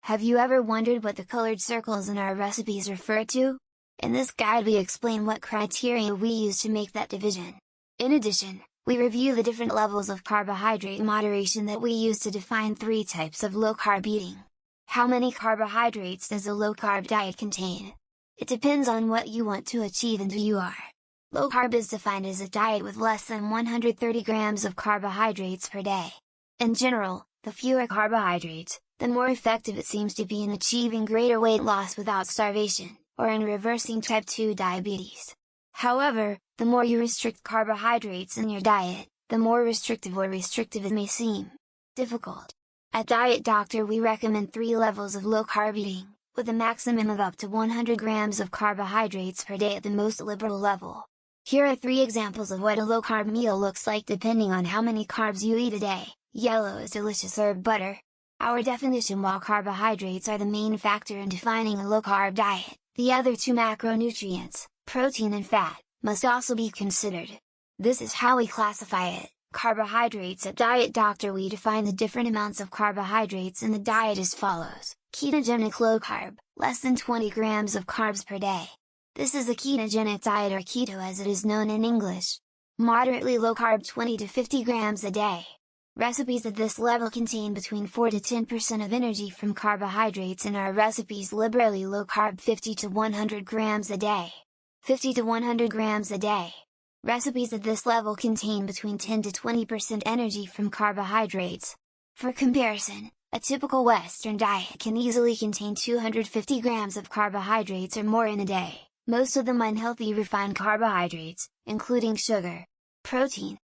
Have you ever wondered what the colored circles in our recipes refer to? In this guide we explain what criteria we use to make that division. In addition, we review the different levels of carbohydrate moderation that we use to define 3 types of low-carb eating. How many carbohydrates does a low-carb diet contain? It depends on what you want to achieve and who you are. Low-carb is defined as a diet with less than 130 grams of carbohydrates per day. In general, the fewer carbohydrates, the more effective it seems to be in achieving greater weight loss without starvation, or in reversing type 2 diabetes. However, the more you restrict carbohydrates in your diet, the more restrictive it may seem. Difficult. At Diet Doctor we recommend 3 levels of low-carb eating, with a maximum of up to 100 grams of carbohydrates per day at the most liberal level. Here are 3 examples of what a low-carb meal looks like depending on how many carbs you eat a day. Yellow is delicious herb butter. Our definition: while carbohydrates are the main factor in defining a low-carb diet, the other 2 macronutrients, protein and fat, must also be considered. This is how we classify it. Carbohydrates. At Diet Doctor we define the different amounts of carbohydrates in the diet as follows: ketogenic low carb, less than 20 grams of carbs per day. This is a ketogenic diet, or keto as it is known in English. Moderately low carb, 20 to 50 grams a day. Recipes at this level contain between 4 to 10% of energy from carbohydrates in our recipes. Liberally low carb, 50 to 100 grams a day. 50 to 100 grams a day. Recipes at this level contain between 10 to 20% energy from carbohydrates. For comparison, a typical Western diet can easily contain 250 grams of carbohydrates or more in a day, most of them unhealthy refined carbohydrates, including sugar. Protein.